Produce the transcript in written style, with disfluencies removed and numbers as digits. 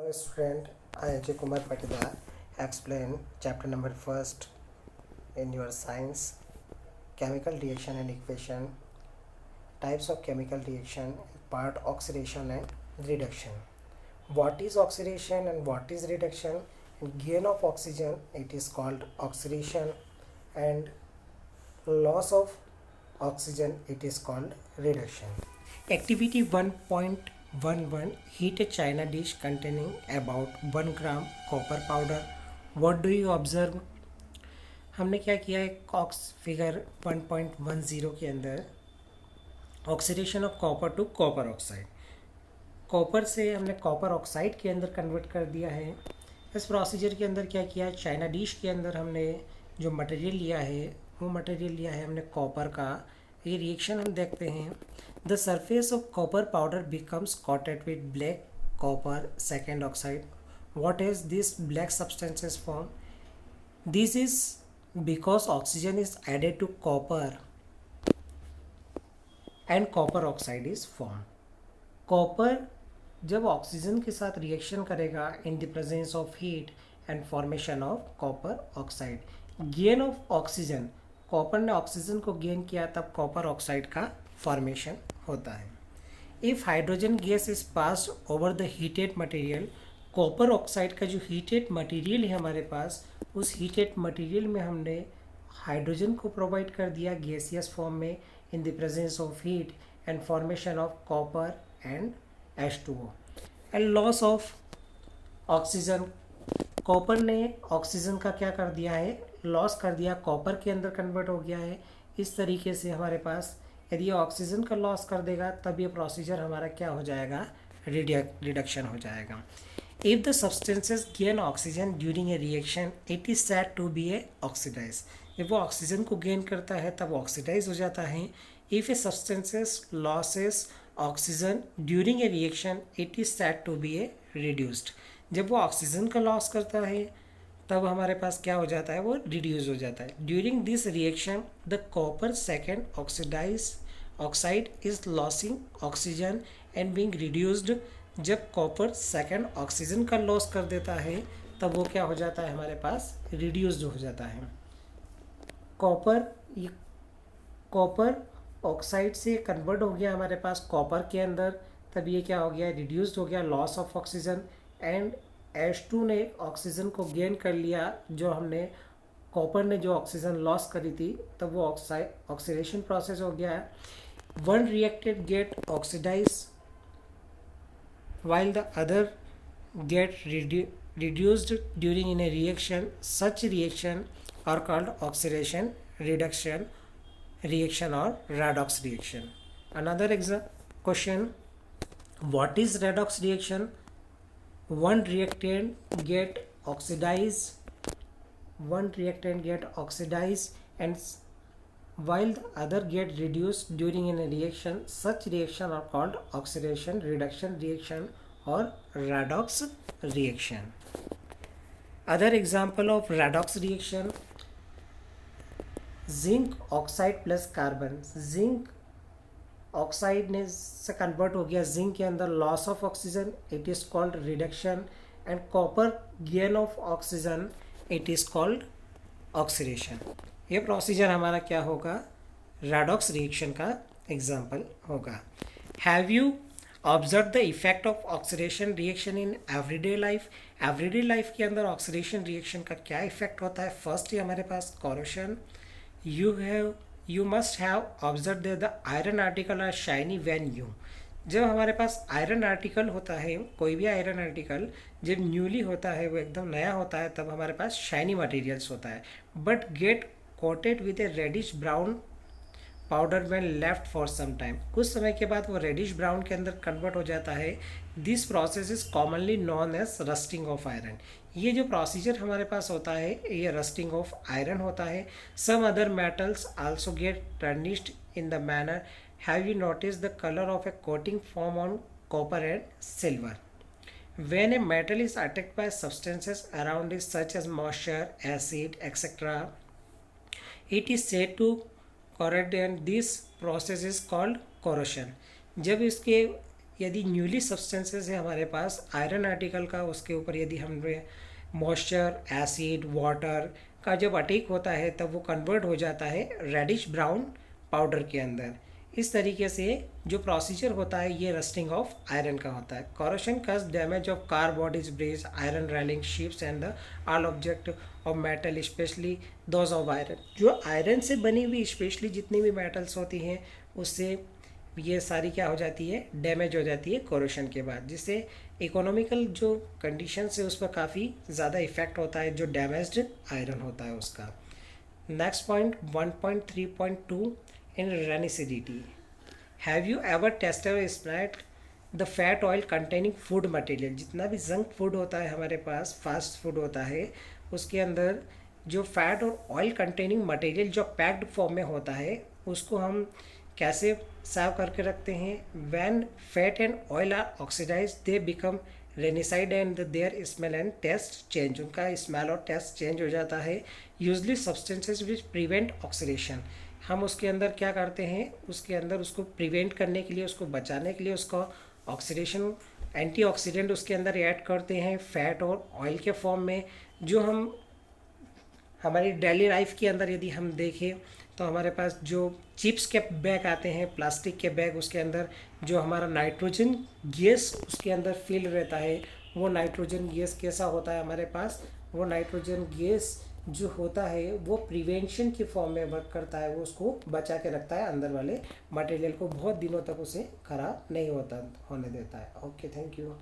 Hello student, I Ajay Kumar Patidar explain chapter number first in your science, chemical reaction and equation, types of chemical reaction, part oxidation and reduction. What is oxidation and what is reduction? Gain of oxygen, it is called oxidation, and loss of oxygen, it is called reduction. Activity 1.11, heat a china dish containing about 1 gram copper powder. What do you observe? हमने क्या किया है, COX figure 1.10 के अंदर oxidation of copper two copper oxide, copper से हमने copper oxide के अंदर कन्वर्ट कर दिया है। इस प्रोसीजर के अंदर क्या किया है, चाइना डिश के अंदर हमने जो मटेरियल लिया है वो मटेरियल लिया है हमने कॉपर का। ये रिएक्शन हम देखते हैं। The surface of copper powder becomes coated with black copper second oxide. What is this black substances form? This is because oxygen is added to copper and copper oxide is formed. Copper जब oxygen के साथ reaction करेगा in the presence of heat and formation of copper oxide. Gain of oxygen, copper ने oxygen को gain किया तब copper oxide का formation होता है। If hydrogen gas is passed over the heated material, copper oxide का जो हीटेड मटेरियल है हमारे पास, उस हीटेड मटेरियल में हमने हाइड्रोजन को प्रोवाइड कर दिया गैसियस फॉर्म में in the presence of heat and formation of copper and H2O and loss of oxygen. Copper ने ऑक्सीजन का क्या कर दिया है, लॉस कर दिया, कॉपर के अंदर कन्वर्ट हो गया है। इस तरीके से हमारे पास यदि ऑक्सीजन का लॉस कर देगा तब ये प्रोसीजर हमारा क्या हो जाएगा, रिडक्शन हो जाएगा। If the substances gain oxygen during a reaction it is said to be a oxidize. जब वो ऑक्सीजन को गेन करता है तब ऑक्सीडाइज हो जाता है। If a substances losses oxygen during a reaction it is said to be a reduced. जब वो ऑक्सीजन का लॉस करता है तब हमारे पास क्या हो जाता है, वो रिड्यूस हो जाता है। During this reaction the copper second oxide is losing oxygen and being reduced. जब कॉपर सेकेंड ऑक्सीजन का लॉस कर देता है तब वो क्या हो जाता है, हमारे पास रिड्यूस्ड हो जाता है। कॉपर ऑक्साइड से कन्वर्ट हो गया हमारे पास कॉपर के अंदर, तब ये क्या हो गया, रिड्यूस्ड हो गया, loss of oxygen. And H2 ने ऑक्सीजन को गेन कर लिया, जो हमने कॉपर ने जो ऑक्सीजन लॉस करी थी तब वो ऑक्सीडेशन प्रोसेस हो गया है। One reacted get oxidize while the other get reduced during in a reaction. Such reaction are called oxidation, reduction reaction or redox reaction. Another question, what is redox reaction? One reactant get oxidized and while the other get reduced during in a reaction. Such reaction are called oxidation, reduction reaction or redox reaction. Other example of redox reaction, zinc oxide plus carbon. Zinc oxide ने से convert हो गया zinc के अंदर, loss of oxygen it is called reduction. And copper gain of oxygen it is called oxidation. ये procedure हमारा क्या होगा, रेडॉक्स रिएक्शन का एग्जाम्पल होगा। Have you observe the effect of oxidation reaction in everyday life? Everyday life के अंदर oxidation reaction का क्या इफेक्ट होता है? फर्स्ट ही हमारे पास corrosion. You must have observe the iron article are shiny when you. जब हमारे पास आयरन आर्टिकल होता है, कोई भी आयरन आर्टिकल जब न्यूली होता है, वो एकदम नया होता है, तब हमारे पास शाइनी मटेरियल्स होता है। But get coated with a reddish brown powder when left for some time. कुछ समय के बाद वो रेडिश ब्राउन के अंदर कन्वर्ट हो जाता है। This process is commonly known as rusting of iron. ये जो प्रोसीजर हमारे पास होता है ये रस्टिंग ऑफ आयरन होता है। Some other metals also get tarnished in the manner. Have you notice the colour of a coating form on copper and silver? When a metal is attacked by substances around it such as moisture, acid, etc., it is said to corrode and this process is called corrosion. जब इसके यदि newly substances है हमारे पास iron article का, उसके ऊपर यदि हम मॉइस्चर, एसिड, वाटर का जब अटैक होता है तब वो कन्वर्ट हो जाता है रेडिश ब्राउन पाउडर के अंदर। इस तरीके से जो प्रोसीजर होता है ये रस्टिंग ऑफ आयरन का होता है। कॉरोशन कज damage of car bodies, brace, iron railing, ships and the all object of metal specially those of iron. जो आयरन से बनी हुई स्पेशली जितनी भी मेटल्स होती हैं उससे ये सारी क्या हो जाती है, डैमेज हो जाती है कोरोशन के बाद, जिससे इकोनॉमिकल जो कंडीशन है उस पर काफ़ी ज़्यादा इफेक्ट होता है जो डैमेज्ड आयरन होता है उसका। Next point 1.3.2 in rancidity. Have you ever tasted or smelled the fat oil containing food material. जितना भी जंक फूड होता है हमारे पास, फास्ट फूड होता है, उसके अंदर जो फैट और ऑयल कंटेनिंग मटेरियल जो पैक्ड फॉर्म में होता है उसको हम कैसे सर्व करके रखते हैं। When fat and oil are oxidise they become rancid and their smell and taste change. उनका स्मेल और टेस्ट चेंज हो जाता है। Usually substances which prevent oxidation. हम उसके अंदर क्या करते हैं, उसके अंदर उसको प्रिवेंट करने के लिए, उसको बचाने के लिए उसका ऑक्सीडेशन एंटीऑक्सीडेंट उसके अंदर ऐड करते हैं फैट और ऑयल के फॉर्म में। जो हम हमारी डेली लाइफ के अंदर यदि हम देखें तो हमारे पास जो चिप्स के बैग आते हैं, प्लास्टिक के बैग, उसके अंदर जो हमारा नाइट्रोजन गैस उसके अंदर फिल रहता है, वो नाइट्रोजन गैस कैसा होता है हमारे पास, वो नाइट्रोजन गैस जो होता है वो प्रिवेंशन की फॉर्म में वर्क करता है। वो उसको बचा के रखता है, अंदर वाले मटेरियल को बहुत दिनों तक उसे खराब नहीं होने देता है। Okay, thank you.